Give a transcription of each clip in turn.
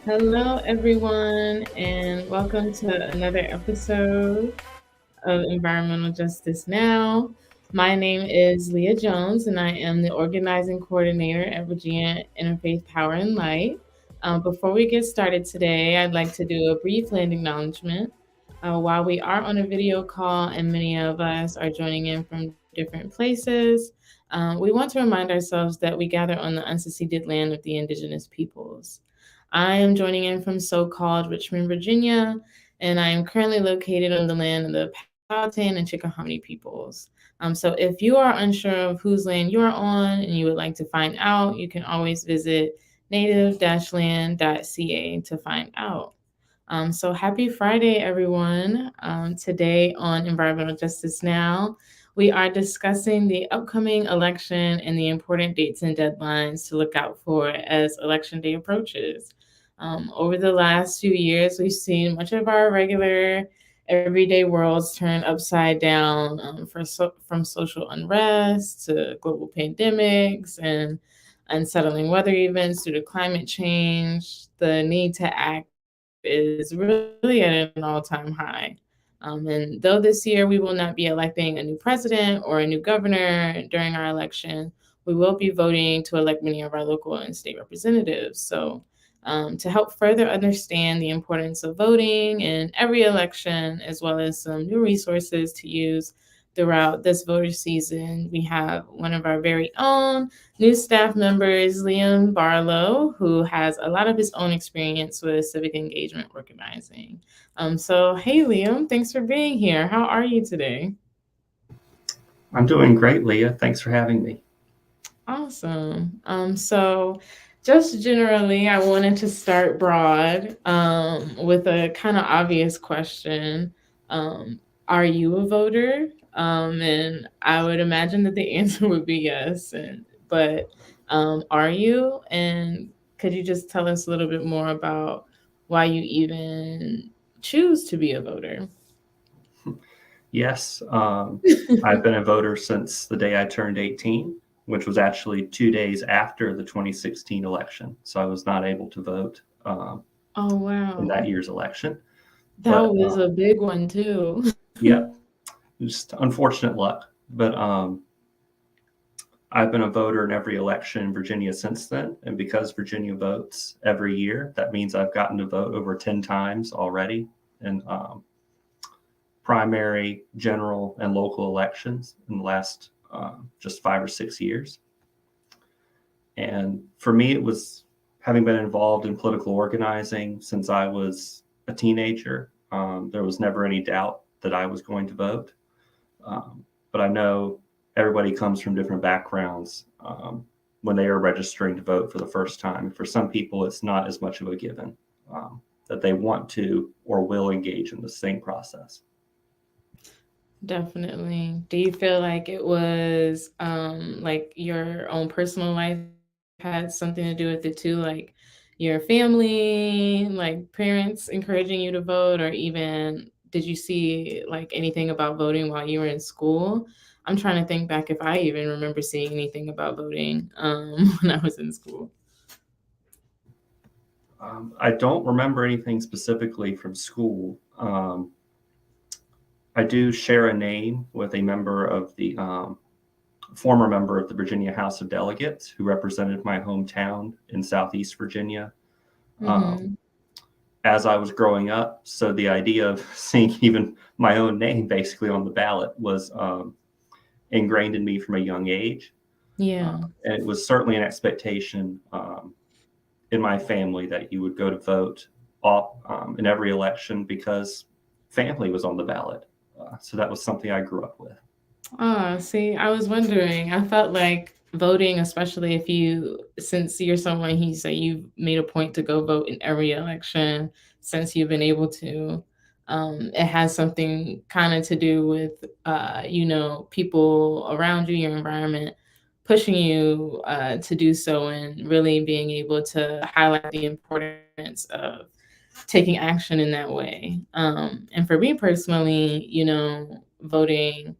Hello, everyone, and welcome to another episode of Environmental Justice Now. My name is Leah Jones, and I am the organizing coordinator at Virginia Interfaith Power and Light. Before we get started today, I'd like to do a brief land acknowledgement. While we are on a video call and many of us are joining in from different places, we want to remind ourselves that we gather on the unceded land of the indigenous peoples. I am joining in from so called Richmond, Virginia, and I am currently located on the land of the Powhatan and Chickahominy peoples. So if you are unsure of whose land you are on and you would like to find out, you can always visit native-land.ca to find out. So happy Friday, everyone. Today on Environmental Justice Now, we are discussing the upcoming election and the important dates and deadlines to look out for as election day approaches. Over the last few years, we've seen much of our regular everyday worlds turn upside down from social unrest to global pandemics and unsettling weather events due to climate change. The need to act is really at an all-time high. And though this year we will not be electing a new president or a new governor during our election, we will be voting to elect many of our local and state representatives. So, to help further understand the importance of voting in every election, as well as some new resources to use throughout this voter season, we have one of our very own new staff member is Liam Barlow, who has a lot of his own experience with civic engagement organizing. So, hey, Liam, thanks for being here. How are you today? I'm doing great, Leah. Thanks for having me. Awesome. So, just generally, I wanted to start broad with a kind of obvious question. Are you a voter? And I would imagine that the answer would be yes. But are you? And could you just tell us a little bit more about why you even choose to be a voter? Yes, I've been a voter since the day I turned 18, which was actually 2 days after the 2016 election. So I was not able to vote Oh, in wow. that year's election. That But was a big one, too. yeah, just unfortunate luck. But I've been a voter in every election in Virginia since then. And because Virginia votes every year, that means I've gotten to vote over 10 times already. And primary, general, and local elections in the last just 5 or 6 years. And for me, it was having been involved in political organizing since I was a teenager. There was never any doubt that I was going to vote. But I know everybody comes from different backgrounds when they are registering to vote for the first time. For some people, it's not as much of a given that they want to or will engage in the same process. Definitely. Do you feel like it was like your own personal life had something to do with it too? Like your family, like parents encouraging you to vote, or even did you see like anything about voting while you were in school? I'm trying to think back if I even remember seeing anything about voting when I was in school. I don't remember anything specifically from school. I do share a name with a member of the former member of the Virginia House of Delegates who represented my hometown in Southeast Virginia um, Mm-hmm. as I was growing up. So the idea of seeing even my own name basically on the ballot was ingrained in me from a young age. Yeah. And it was certainly an expectation in my family that you would go to vote in every election because family was on the ballot. So that was something I grew up with. Ah, see, I was wondering. I felt like voting, especially if since you're someone he said you've made a point to go vote in every election since you've been able to. It has something kind of to do with, people around you, your environment, pushing you to do so, and really being able to highlight the importance of taking action in that way. And for me personally, voting,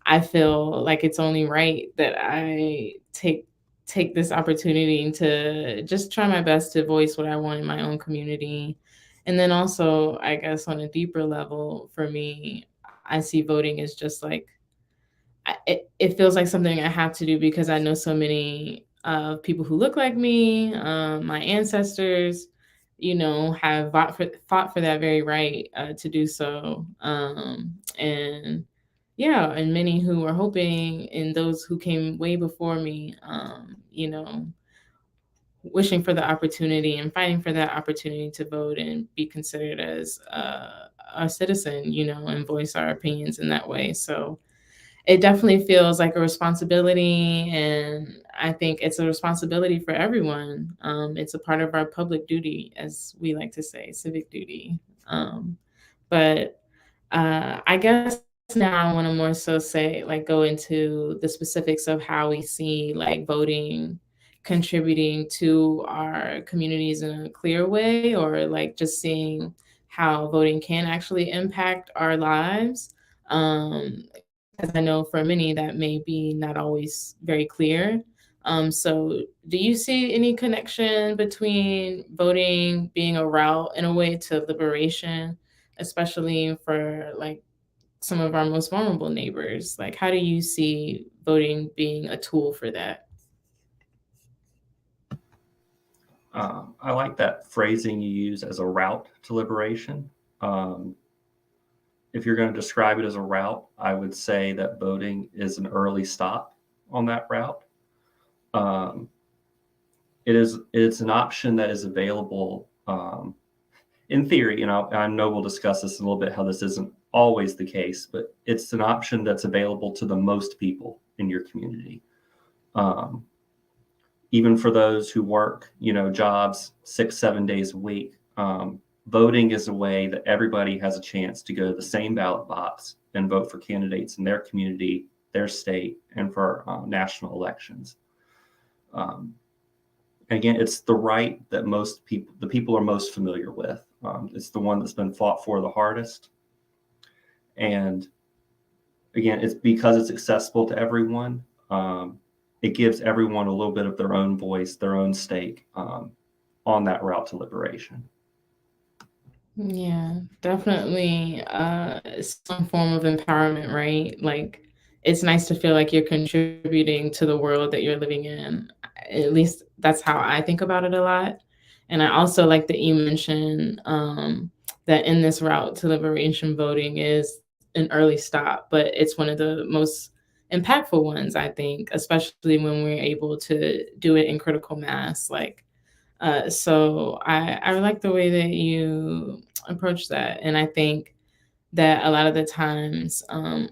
I feel like it's only right that I take this opportunity to just try my best to voice what I want in my own community. And then also, I guess on a deeper level, for me, I see voting as just like it feels like something I have to do because I know so many people who look like me, my ancestors, have fought for that very right to do so. And yeah, and many who are hoping, and those who came way before me, wishing for the opportunity and fighting for that opportunity to vote and be considered as a citizen, and voice our opinions in that way. So it definitely feels like a responsibility, and I think it's a responsibility for everyone. It's a part of our public duty, as we like to say, civic duty. But I guess now I want to more so say, like, go into the specifics of how we see like voting contributing to our communities in a clear way, or like just seeing how voting can actually impact our lives. Um, as I know for many that may be not always very clear. So, do you see any connection between voting being a route in a way to liberation, especially for like some of our most vulnerable neighbors? Like, how do you see voting being a tool for that? I like that phrasing you use as a route to liberation. Um, if you're going to describe it as a route, I would say that voting is an early stop on that route. Um, it's an option that is available in theory. I know we'll discuss this in a little bit, how this isn't always the case, but it's an option that's available to the most people in your community. Um, Even for those who work, jobs 6, 7 days a week. Voting is a way that everybody has a chance to go to the same ballot box and vote for candidates in their community, their state, and for national elections. Again, it's the right that the people are most familiar with. It's the one that's been fought for the hardest. And again, it's because it's accessible to everyone. It gives everyone a little bit of their own voice, their own stake on that route to liberation. Yeah, definitely some form of empowerment, right? Like it's nice to feel like you're contributing to the world that you're living in. At least that's how I think about it a lot. And I also like that you mentioned that in this route to liberation, voting is an early stop, but it's one of the most impactful ones, I think, especially when we're able to do it in critical mass. So I like the way that you approach that. And I think that a lot of the times,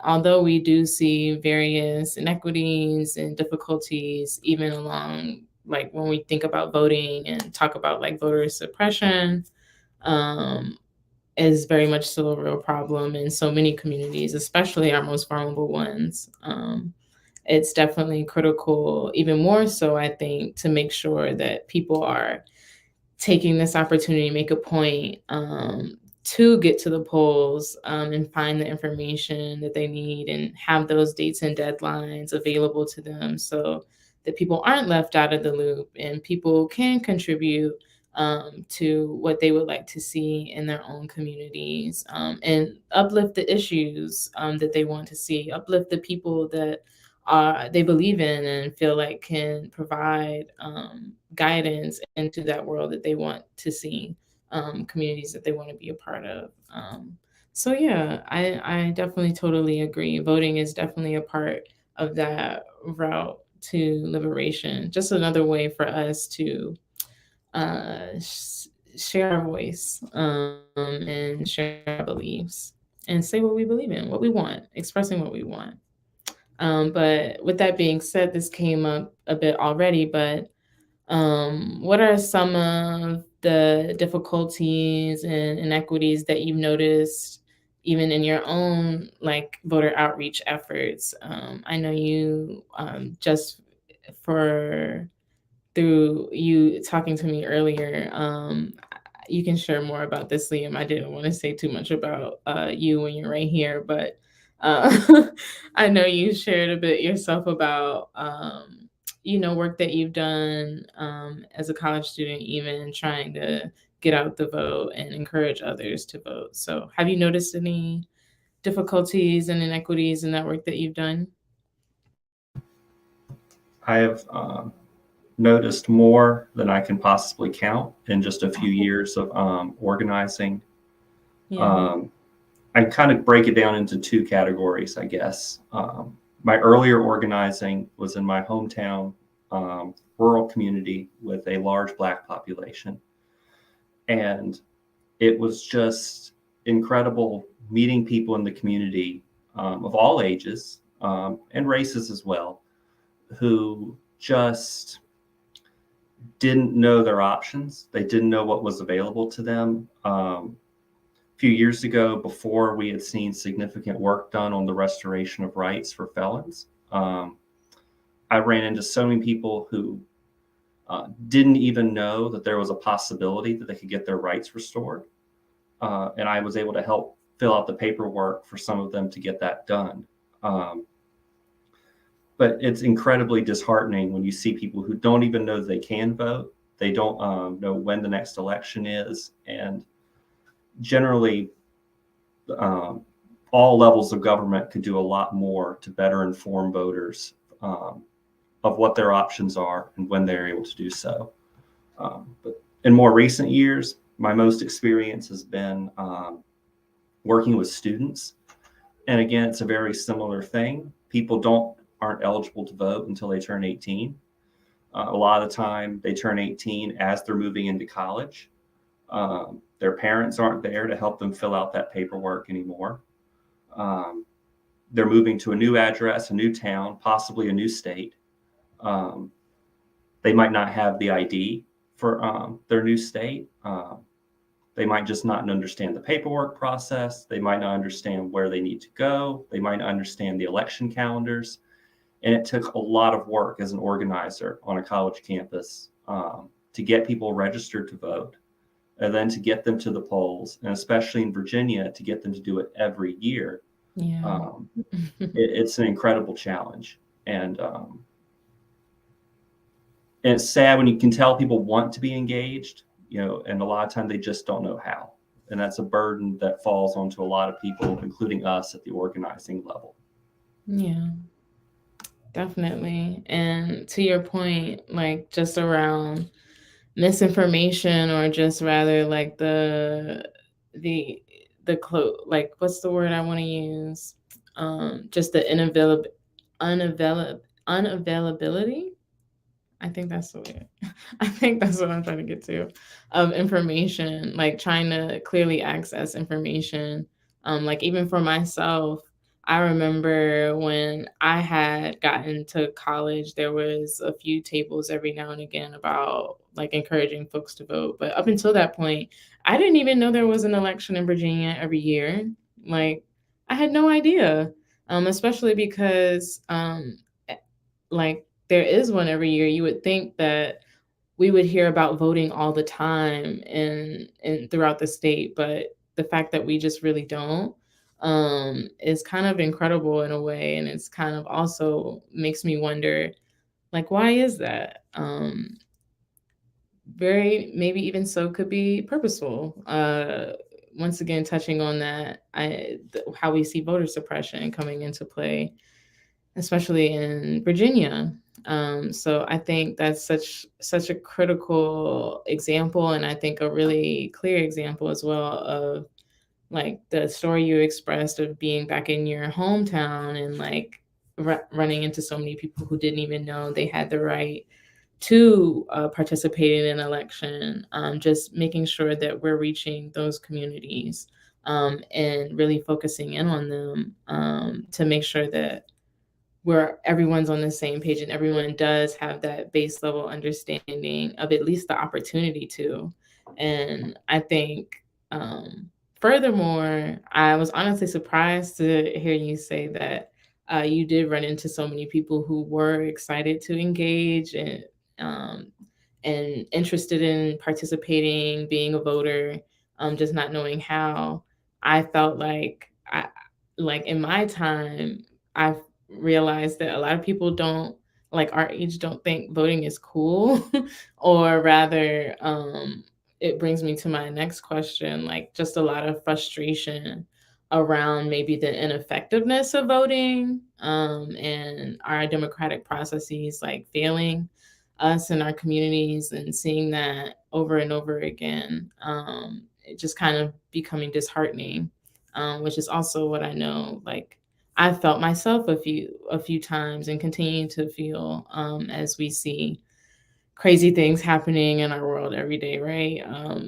although we do see various inequities and difficulties, even along like when we think about voting and talk about like voter suppression, um, is very much still a real problem in so many communities, especially our most vulnerable ones. It's definitely critical, even more so, I think, to make sure that people are taking this opportunity to make a point to get to the polls and find the information that they need and have those dates and deadlines available to them so that people aren't left out of the loop and people can contribute to what they would like to see in their own communities and uplift the issues that they want to see, uplift the people that they believe in and feel like can provide guidance into that world that they want to see, communities that they want to be a part of. So yeah, I definitely totally agree. Voting is definitely a part of that route to liberation. Just another way for us to share our voice and share our beliefs and say what we believe in, what we want, expressing what we want. But with that being said, this came up a bit already, but what are some of the difficulties and inequities that you've noticed even in your own like voter outreach efforts? I know you just for through you talking to me earlier, you can share more about this, Liam. I didn't want to say too much about you when you're right here, but uh, I know you shared a bit yourself about work that you've done as a college student, even trying to get out the vote and encourage others to vote. So, have you noticed any difficulties and inequities in that work that you've done? I have noticed more than I can possibly count in just a few years of organizing. Yeah. Um, I kind of break it down into two categories, I guess. My earlier organizing was in my hometown rural community with a large Black population. And it was just incredible meeting people in the community of all ages and races as well, who just didn't know their options. They didn't know what was available to them. A few years ago, before we had seen significant work done on the restoration of rights for felons, I ran into so many people who didn't even know that there was a possibility that they could get their rights restored. And I was able to help fill out the paperwork for some of them to get that done. But it's incredibly disheartening when you see people who don't even know they can vote. They don't know when the next election is. And generally, all levels of government could do a lot more to better inform voters of what their options are and when they're able to do so. But in more recent years, my most experience has been working with students. And again, it's a very similar thing. People aren't eligible to vote until they turn 18. A lot of the time they turn 18 as they're moving into college. Their parents aren't there to help them fill out that paperwork anymore. They're moving to a new address, a new town, possibly a new state. They might not have the ID for their new state. They might just not understand the paperwork process. They might not understand where they need to go. They might not understand the election calendars. And it took a lot of work as an organizer on a college campus to get people registered to vote, and then to get them to the polls, and especially in Virginia, to get them to do it every year. Yeah. It's an incredible challenge. And it's sad when you can tell people want to be engaged, and a lot of times they just don't know how. And that's a burden that falls onto a lot of people, including us at the organizing level. Yeah, definitely. And to your point, like just around misinformation, or just rather like the like, what's the word I want to use? Just the unavailability. I think that's the way. I think that's what I'm trying to get to, of information, like trying to clearly access information. Like even for myself, I remember when I had gotten to college, there was a few tables every now and again about like encouraging folks to vote. But up until that point, I didn't even know there was an election in Virginia every year. Like I had no idea, especially because like there is one every year. You would think that we would hear about voting all the time and throughout the state, but the fact that we just really don't is kind of incredible in a way, and it's kind of also makes me wonder, like, why is that? Very maybe even so could be purposeful. Once again, touching on that, how we see voter suppression coming into play, especially in Virginia. So I think that's such a critical example, and I think a really clear example as well of like the story you expressed of being back in your hometown and like running into so many people who didn't even know they had the right to participate in an election. Just making sure that we're reaching those communities and really focusing in on them to make sure that where everyone's on the same page and everyone does have that base level understanding of at least the opportunity to. And I think, furthermore, I was honestly surprised to hear you say that you did run into so many people who were excited to engage um, and interested in participating, being a voter, just not knowing how. I felt like in my time, I realized that a lot of people don't like our age don't think voting is cool, or rather, it brings me to my next question, like just a lot of frustration around maybe the ineffectiveness of voting, and our democratic processes like failing us and our communities, and seeing that over and over again, it just kind of becoming disheartening, which is also what I know, like I felt myself a few times and continue to feel, as we see crazy things happening in our world every day, right?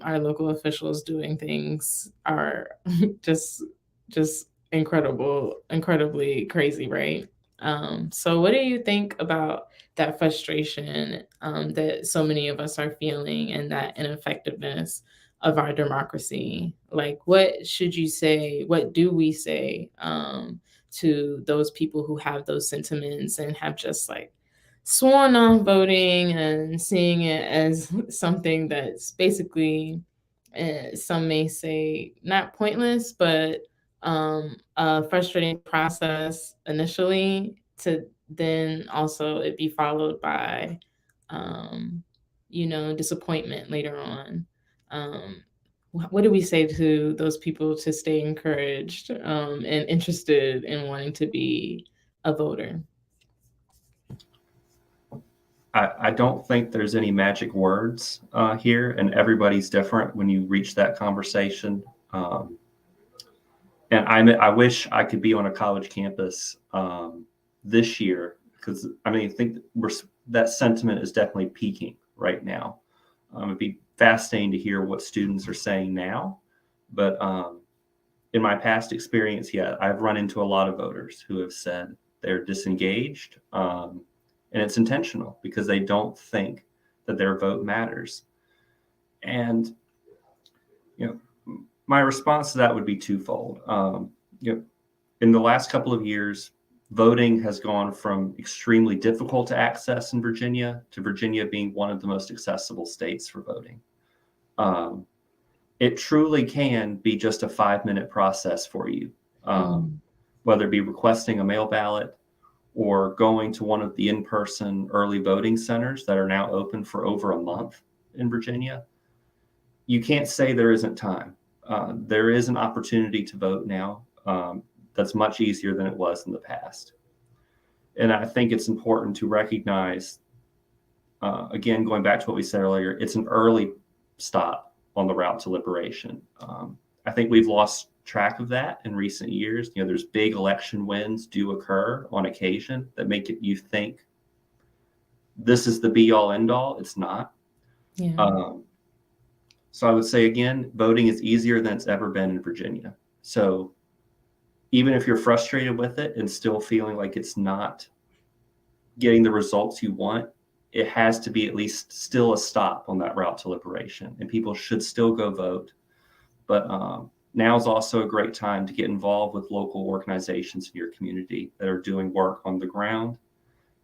Our local officials doing things are just just incredibly crazy, right? So what do you think about that frustration, that so many of us are feeling, and that ineffectiveness of our democracy? Like, what should you say? What do we say, to those people who have those sentiments and have just like sworn off voting and seeing it as something that's basically, some may say, not pointless, but a frustrating process initially, to then also it be followed by, um, disappointment later on. Um, what do we say to those people to stay encouraged, and interested in wanting to be a voter? I don't think there's any magic words here, and everybody's different when you reach that conversation. Um, and I wish I could be on a college campus this year, because I mean, I think that sentiment is definitely peaking right now. It'd be fascinating to hear what students are saying now, but in my past experience, yeah, I've run into a lot of voters who have said they're disengaged, and it's intentional because they don't think that their vote matters. And you know, my response to that would be twofold. You know, in the last couple of years, voting has gone from extremely difficult to access in Virginia to Virginia being one of the most accessible states for voting. Um, it truly can be just a 5-minute process for you, Mm, whether it be requesting a mail ballot or going to one of the in-person early voting centers that are now open for over a month in Virginia. You can't say there isn't time. There is an opportunity to vote now, that's much easier than it was in the past. And I think it's important to recognize, again, going back to what we said earlier, it's an early stop on the route to liberation. I think we've lost track of that in recent years. There's big election wins do occur on occasion that make you think this is the be all end all. It's not. yeah. Um, so I would say, again, voting is easier than it's ever been in Virginia. So even if you're frustrated with it and still feeling like it's not getting the results you want, it has to be at least still a stop on that route to liberation, and people should still go vote. But now is also a great time to get involved with local organizations in your community that are doing work on the ground.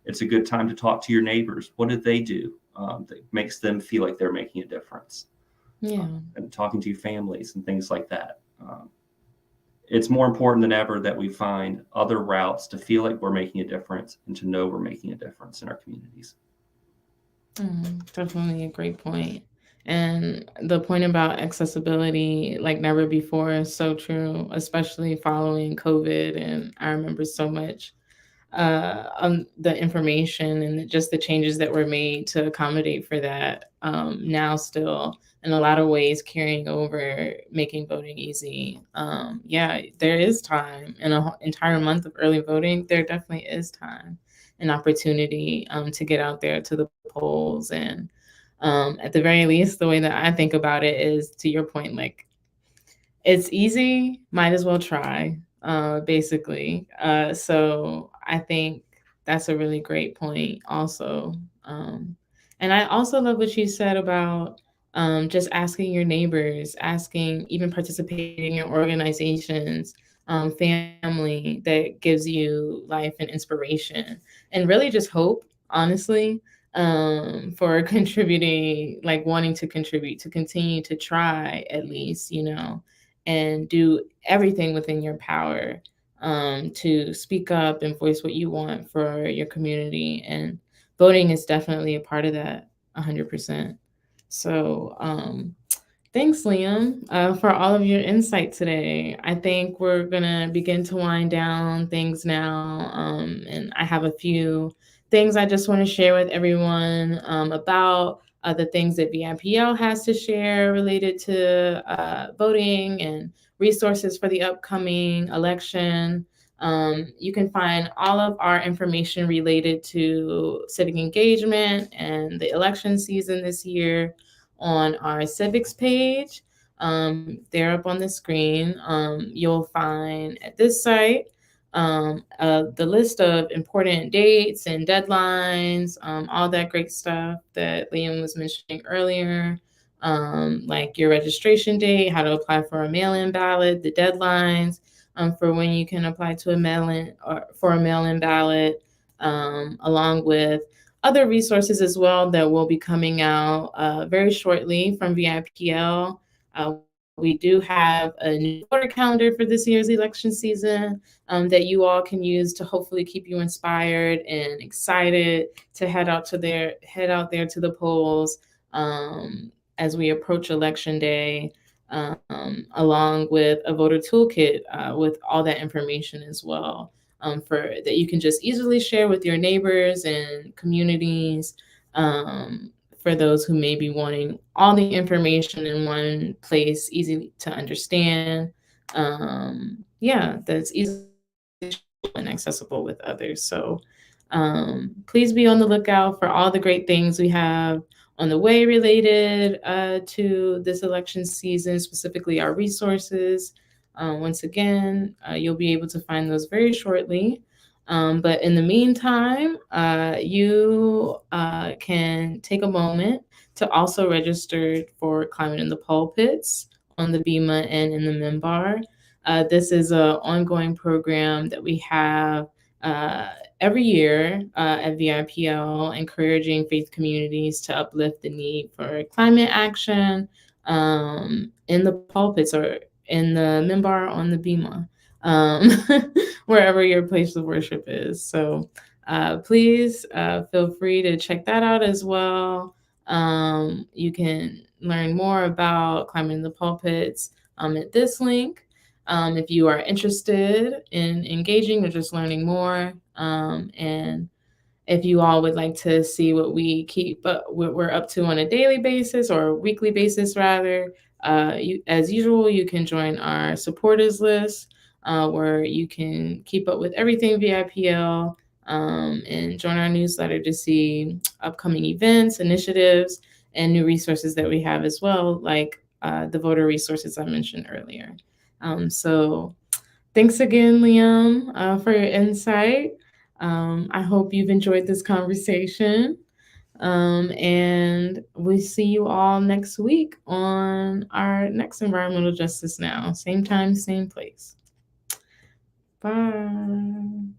It's a good time to talk to your neighbors. What did they do that makes them feel like they're making a difference? Yeah. And talking to families and things like that. It's more important than ever that we find other routes to feel like we're making a difference and to know we're making a difference in our communities. Definitely a great point. And the point about accessibility, like never before, is so true, especially following COVID. And I remember so much, the information and just the changes that were made to accommodate for that, now still in a lot of ways carrying over, making voting easy. Yeah, there is time in an entire month of early voting. There definitely is time and opportunity, to get out there to the polls. And at the very least, the way that I think about it is, to your point, like it's easy, might as well try, basically. So I think that's a really great point also. And I also love what you said about, just asking your neighbors, asking, even participating in organizations, family that gives you life and inspiration, and really just hope, honestly, for contributing, like wanting to contribute, to continue to try at least, and do everything within your power, to speak up and voice what you want for your community. And voting is definitely a part of that, 100%. So, thanks, Liam, for all of your insight today. I think we're going to begin to wind down things now. And I have a few things I just want to share with everyone about the things that VIPL has to share related to voting and resources for the upcoming election. You can find all of our information related to civic engagement and the election season this year on our civics page. They're up on the screen. You'll find at this site the list of important dates and deadlines, all that great stuff that Liam was mentioning earlier, like your registration date, how to apply for a mail-in ballot, the deadlines for when you can apply to a mail-in or for a mail-in ballot, along with other resources as well that will be coming out very shortly from VIPL. We do have a new voter calendar for this year's election season that you all can use to hopefully keep you inspired and excited to head out there to the polls as we approach election day, along with a voter toolkit with all that information as well. For that you can just easily share with your neighbors and communities, for those who may be wanting all the information in one place, easy to understand. That's easy and accessible with others. So please be on the lookout for all the great things we have on the way related to this election season, specifically our resources. Once again, you'll be able to find those very shortly. But in the meantime, you can take a moment to also register for Climate in the Pulpits on the BEMA and in the MIMBAR. This is an ongoing program that we have every year at VIPL, encouraging faith communities to uplift the need for climate action in the pulpits or in the MIMBAR on the BEMA, wherever your place of worship is. So please feel free to check that out as well. You can learn more about Climate in the Pulpits at this link. If you are interested in engaging or just learning more, and if you all would like to see what we're up to on a daily basis or weekly basis rather, as usual, you can join our supporters list where you can keep up with everything VIPL, and join our newsletter to see upcoming events, initiatives, and new resources that we have as well, like the voter resources I mentioned earlier. So thanks again, Liam, for your insight. I hope you've enjoyed this conversation. And we see you all next week on our next Environmental Justice Now. Same time, same place. Bye.